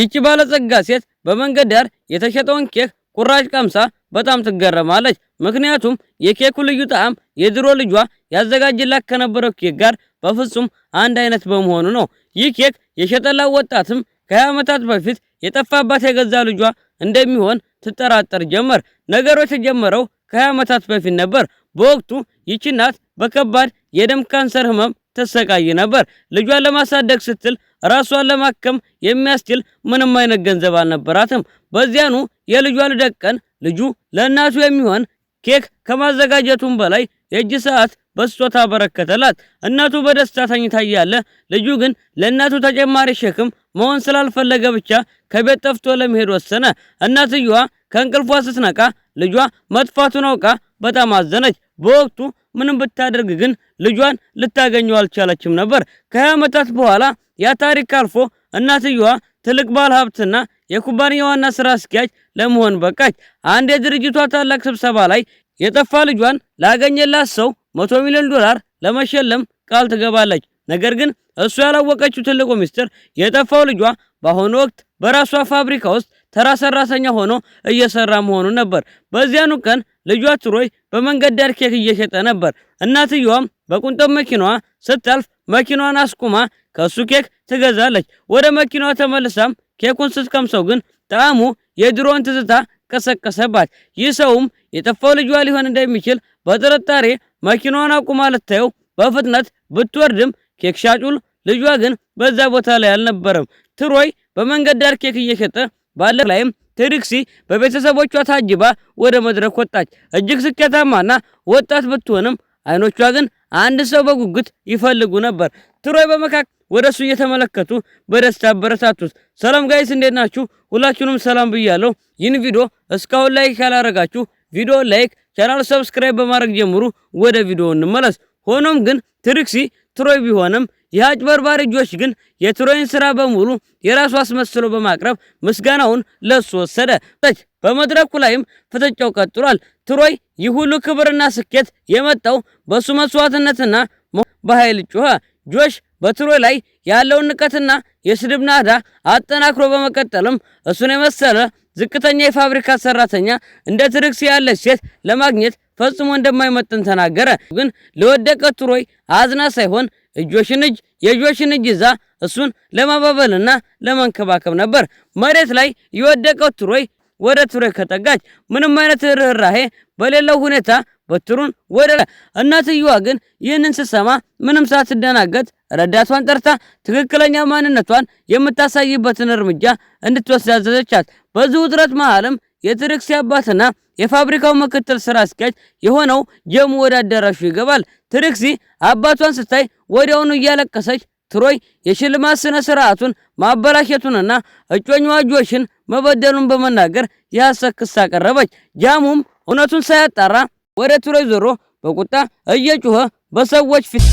ይቺ ባለጸጋ ሴት በመንገድ ዳር የተሸጠውን ኬክ ቁራጭ ቀምሳ በጣም ትገረማለች። ምክንያቱም የኬኩ ልዩ ጣዕም የድሮ ልጇ ያዘጋጅላት ከነበረው ኬክ ጋር በፍጹም አንድ አይነት በመሆኑ ነው። ይህ ኬክ የሸጠላት ወጣትም ከ20 ዓመታት በፊት የጠፋባት የገዛ ልጇ እንደሚሆን ትጠራጠር ጀመር። ነገሮች የተጀመረው ከ20 ዓመታት በፊት ነበር። በወቅቱ ይቺ እናት በከባድ የደም ካንሰር ህመም ተሰቃይ ነበር። ልጇን ለማሳደግ ስትል ራሷን ለማከም የሚያስችል ምንም አይነት ገንዘብ አልነበራትም። በዚያኑ የልጇ ልደት ቀን ልጁ ለእናቱ የሚሆን ኬክ ከማዘጋጀቱም በላይ የእጅ ሰዓት በስጦታ አበረከተላት። እናቱ በደስታ ተኝታ እያለ ልጁ ግን ለእናቱ ተጨማሪ ሸክም መሆን ስላልፈለገ ብቻ ከቤት ጠፍቶ ለመሄድ ወሰነ። እናትየዋ ከእንቅልፏ ስትነቃ ልጇ መጥፋቱን አውቃ በጣም አዘነች። በወቅቱ ምንም ብታደርግ ግን ልጇን ልታገኘው አልቻለችም ነበር። ከ20 ዓመታት በኋላ ያ ታሪክ አልፎ እናትየዋ ትልቅ ባለ ሀብትና የኩባንያው ዋና ስራ አስኪያጅ ለመሆን በቃች። አንድ የድርጅቷ ታላቅ ስብሰባ ላይ የጠፋ ልጇን ላገኘላት ሰው $100 ሚሊዮን ለመሸለም ቃል ትገባለች። ነገር ግን እሱ ያላወቀችው ትልቁ ሚስጥር የጠፋው ልጇ በአሁኑ ወቅት በራሷ ፋብሪካ ውስጥ ተራ ሰራተኛ ሆኖ እየሰራ መሆኑ ነበር። በዚያኑ ቀን ልጇ ትሮይ በመንገድ ዳር ኬክ እየሸጠ ነበር። እናትየዋም በቁንጥም መኪናዋ ስታልፍ መኪናዋን አስቁማ ከሱ ኬክ ትገዛለች። ወደ መኪናዋ ተመልሳም ኬኩን ስትቀምሰው ግን ጣዕሙ የድሮውን ትዝታ ቀሰቀሰባት። ይህ ሰውም የጠፋው ልጇ ሊሆን እንደሚችል በጥርጣሬ መኪናዋን አቁማ ልታየው በፍጥነት ብትወርድም ኬክ ሻጩል ልጇ ግን በዛ ቦታ ላይ አልነበረም። ትሮይ በመንገድ ዳር ኬክ እየሸጠ ባለ ላይም ትሪክሲ በቤተሰቦቿ ታጅባ ወደ መድረክ ወጣች። እጅግ ስኬታማና ወጣት ብትሆንም አይኖቿ ግን አንድ ሰው በጉጉት ይፈልጉ ነበር። ትሮይ በመካከል ወደሱ እየተመለከቱ በደስታ አበረታቱት። ሰላም ጋይስ እንዴት ናችሁ? ሁላችሁንም ሰላም ብያለሁ። ይህን ቪዲዮ እስካሁን ላይክ ካላረጋችሁ ቪዲዮ ላይክ፣ ቻናል ሰብስክራይብ በማድረግ ጀምሩ። ወደ ቪዲዮ እንመለስ። ሆኖም ግን ትሪክሲ ትሮይ ቢሆንም የአጭበርባሪ ጆሽ ግን የትሮይን ስራ በሙሉ የራሱ አስመስሎ በማቅረብ ምስጋናውን ለሱ ወሰደ። በመድረኩ ላይም ፍጥጫው ቀጥሏል። ትሮይ ይህ ሁሉ ክብርና ስኬት የመጣው በሱ መስዋዕትነትና በኃይል ጮኸ። ጆሽ በትሮይ ላይ ያለውን ንቀትና የስድብ ናዳ አጠናክሮ በመቀጠልም እሱን የመሰለ ዝቅተኛ የፋብሪካ ሰራተኛ እንደ ትሪክሲ ያለች ሴት ለማግኘት ፈጽሞ እንደማይመጥን ተናገረ። ግን ለወደቀ ትሮይ አዝና ሳይሆን የጆሽን እጅ ይዛ እሱን ለማባበልና ለመንከባከብ ነበር። መሬት ላይ የወደቀው ትሮይ ወደ ትሮይ ከጠጋች ምንም አይነት ርህራሄ በሌለው ሁኔታ በትሩን ወደ እናትየዋ ግን ይህንን ስትሰማ ምንም ሳትደናገጥ ረዳቷን ጠርታ ትክክለኛ ማንነቷን የምታሳይበትን እርምጃ እንድትወስድ አዘዘቻት። በዚህ ውጥረት መሃልም የትሪክሲ አባትና የፋብሪካው ምክትል ስራ አስኪያጅ የሆነው ጀሙ ወደ አዳራሹ ይገባል። ትሪክሲ አባቷን ስታይ ወዲያውኑ እያለቀሰች ትሮይ የሽልማት ስነ ስርዓቱን ማበላሸቱንና እጮኛዋ ጆሽን መበደሉን በመናገር የሐሰት ክስ አቀረበች። ጃሙም እውነቱን ሳያጣራ ወደ ትሮይ ዞሮ በቁጣ እየጮኸ በሰዎች ፊት